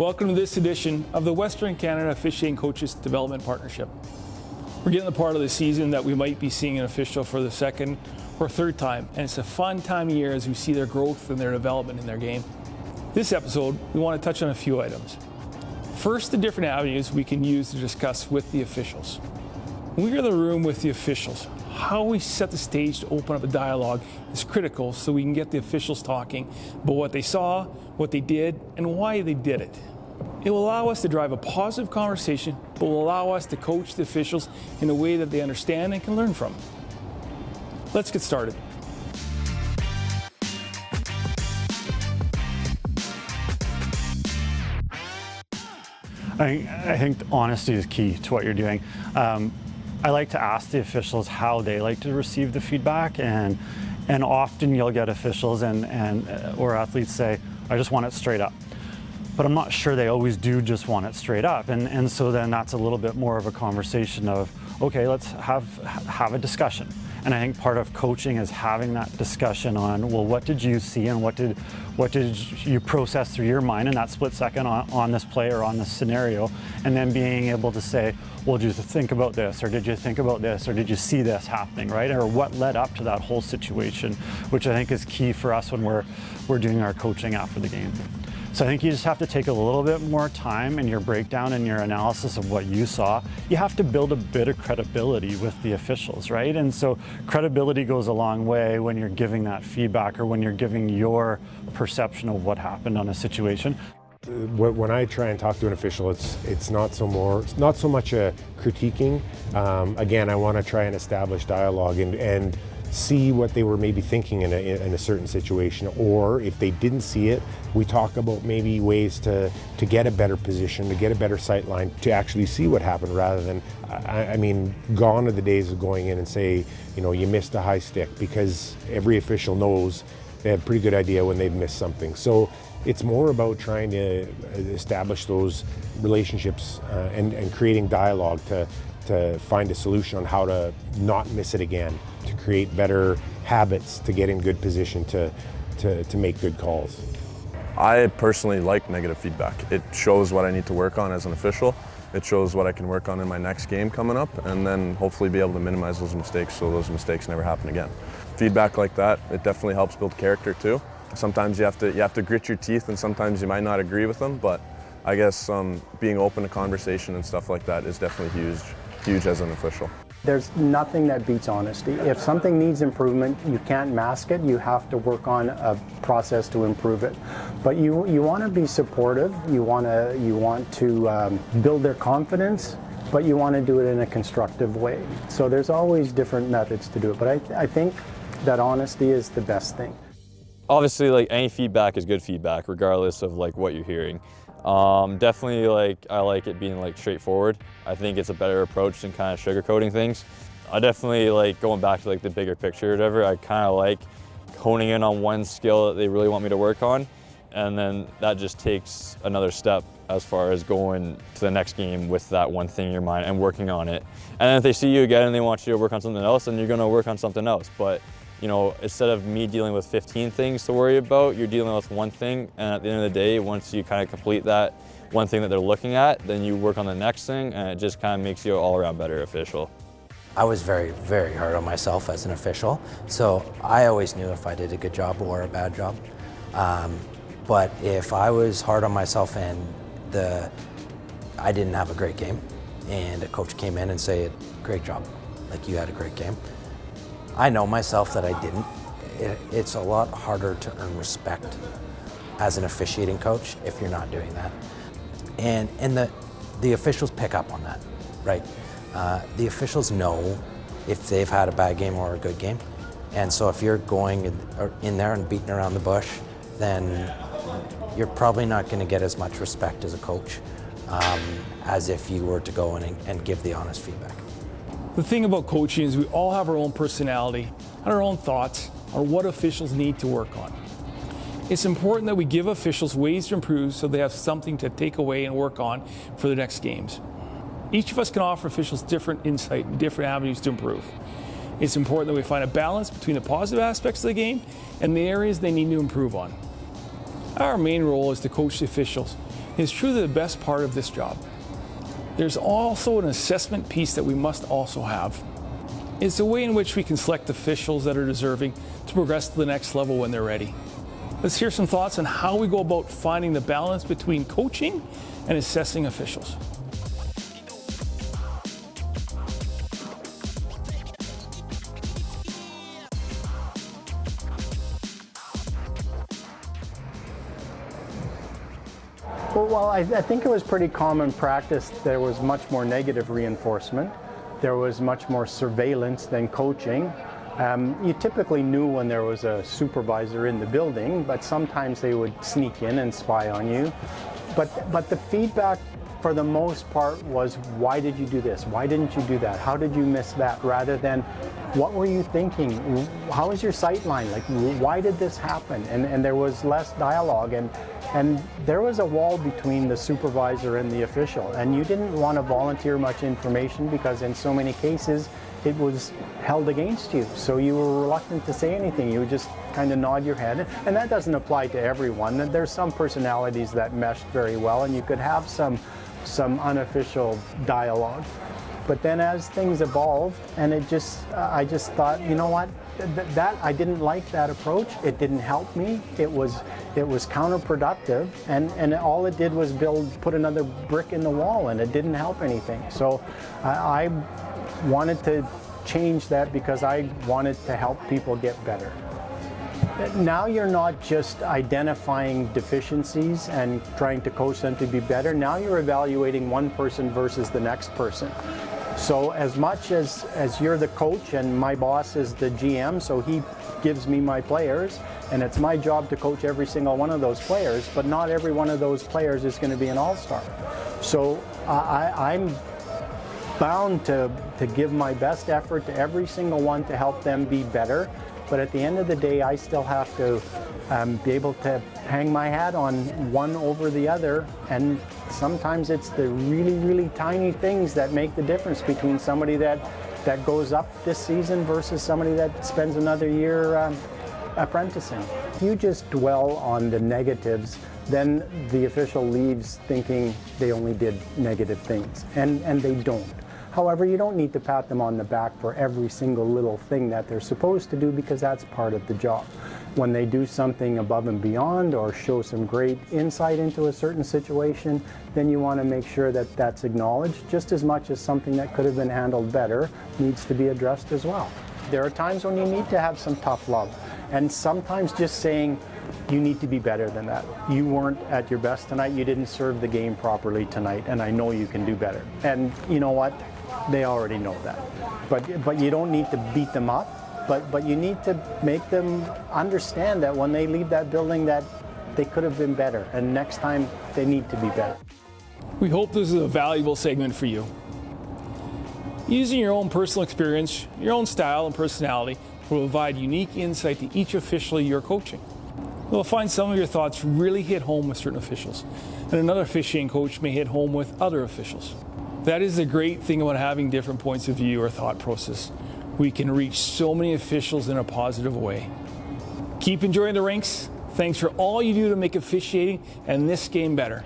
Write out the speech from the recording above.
Welcome to this edition of the Western Canada Officiating Coaches Development Partnership. We're getting the part of the season that we might be seeing an official for the second or third time, and it's a fun time of year as we see their growth and their development in their game. This episode, we want to touch on a few items. First, the different avenues we can use to discuss with the officials. When we're in the room with the officials, how we set the stage to open up a dialogue is critical so we can get the officials talking about what they saw, what they did, and why they did it. It will allow us to drive a positive conversation, but will allow us to coach the officials in a way that they understand and can learn from. Let's get started. I think honesty is key to what you're doing. I like to ask the officials how they like to receive the feedback, and often you'll get officials or athletes say, I just want it straight up. But I'm not sure they always do just want it straight up. And so then that's a little bit more of a conversation of, okay, let's have a discussion. And I think part of coaching is having that discussion on, well, what did you see and what did you process through your mind in that split second on this play or on this scenario, and then being able to say, well, did you think about this, or did you think about this, or did you see this happening, right? Or what led up to that whole situation, which I think is key for us when we're doing our coaching after the game. So I think you just have to take a little bit more time in your breakdown and your analysis of what you saw. You have to build a bit of credibility with the officials, right? And so credibility goes a long way when you're giving that feedback or when you're giving your perception of what happened on a situation. When I try and talk to an official, it's not so much a critiquing. Again, I want to try and establish dialogue and see what they were maybe thinking in a certain situation, or if they didn't see it, we talk about maybe ways to get a better position, to get a better sight line, to actually see what happened, rather than, I mean, gone are the days of going in and say, you know, you missed a high stick, because every official knows, they have a pretty good idea when they've missed something. So it's more about trying to establish those relationships and creating dialogue to find a solution on how to not miss it again, to create better habits, to get in good position to make good calls. I personally like negative feedback. It shows what I need to work on as an official. It shows what I can work on in my next game coming up, and then hopefully be able to minimize those mistakes so those mistakes never happen again. Feedback like that, it definitely helps build character too. Sometimes you have to grit your teeth, and sometimes you might not agree with them, but I guess being open to conversation and stuff like that is definitely huge as an official. There's nothing that beats honesty. If something needs improvement, you can't mask it. You have to work on a process to improve it. But you want to be supportive. You want to build their confidence, but you want to do it in a constructive way. So there's always different methods to do it. But I think that honesty is the best thing. Obviously, like, any feedback is good feedback, regardless of like what you're hearing. Definitely, like, I like it being like straightforward. I think it's a better approach than kind of sugarcoating things. I definitely like going back to like the bigger picture or whatever. I kind of like honing in on one skill that they really want me to work on, and then that just takes another step as far as going to the next game with that one thing in your mind and working on it. And then if they see you again and they want you to work on something else, then you're going to work on something else. But you know, instead of me dealing with 15 things to worry about, you're dealing with one thing, and at the end of the day, once you kind of complete that one thing that they're looking at, then you work on the next thing, and it just kind of makes you an all-around better official. I was very, very hard on myself as an official, so I always knew if I did a good job or a bad job. But if I was hard on myself and I didn't have a great game, and a coach came in and said, great job, like, you had a great game, I know myself that I didn't. It's a lot harder to earn respect as an officiating coach if you're not doing that. And the officials pick up on that, right? The officials know if they've had a bad game or a good game. And so if you're going in there and beating around the bush, then you're probably not going to get as much respect as a coach as if you were to go in and give the honest feedback. The thing about coaching is we all have our own personality and our own thoughts on what officials need to work on. It's important that we give officials ways to improve so they have something to take away and work on for the next games. Each of us can offer officials different insight and different avenues to improve. It's important that we find a balance between the positive aspects of the game and the areas they need to improve on. Our main role is to coach the officials is truly the best part of this job. There's also an assessment piece that we must also have. It's a way in which we can select officials that are deserving to progress to the next level when they're ready. Let's hear some thoughts on how we go about finding the balance between coaching and assessing officials. Well, I think it was pretty common practice. There was much more negative reinforcement. There was much more surveillance than coaching. You typically knew when there was a supervisor in the building, but sometimes they would sneak in and spy on you. But the feedback for the most part was, why did you do this? Why didn't you do that? How did you miss that? Rather than, what were you thinking? How was your sight line? Like, why did this happen? And there was less dialogue, and there was a wall between the supervisor and the official, and you didn't want to volunteer much information because in so many cases it was held against you. So you were reluctant to say anything. You would just kind of nod your head. And that doesn't apply to everyone. There's some personalities that meshed very well, and you could have some unofficial dialogue. But then as things evolved, and I just thought, you know what, that I didn't like that approach. It didn't help me. It was counterproductive, and all it did was put another brick in the wall, and it didn't help anything. So I wanted to change that because I wanted to help people get better. Now you're not just identifying deficiencies and trying to coach them to be better. Now you're evaluating one person versus the next person. So as much as you're the coach and my boss is the GM, so he gives me my players, and it's my job to coach every single one of those players, but not every one of those players is going to be an all-star. So I'm bound to give my best effort to every single one to help them be better. But at the end of the day, I still have to be able to hang my hat on one over the other. And sometimes it's the really, really tiny things that make the difference between somebody that goes up this season versus somebody that spends another year apprenticing. If you just dwell on the negatives, then the official leaves thinking they only did negative things, and they don't. However, you don't need to pat them on the back for every single little thing that they're supposed to do, because that's part of the job. When they do something above and beyond or show some great insight into a certain situation, then you want to make sure that that's acknowledged, just as much as something that could have been handled better needs to be addressed as well. There are times when you need to have some tough love, and sometimes just saying, you need to be better than that. You weren't at your best tonight, you didn't serve the game properly tonight, and I know you can do better. And you know what? They already know that. But you don't need to beat them up, but you need to make them understand that when they leave that building that they could have been better, and next time they need to be better. We hope this is a valuable segment for you. Using your own personal experience, your own style and personality will provide unique insight to each official you're coaching. You'll find some of your thoughts really hit home with certain officials, and another officiating coach may hit home with other officials. That is the great thing about having different points of view or thought process. We can reach so many officials in a positive way. Keep enjoying the rinks. Thanks for all you do to make officiating and this game better.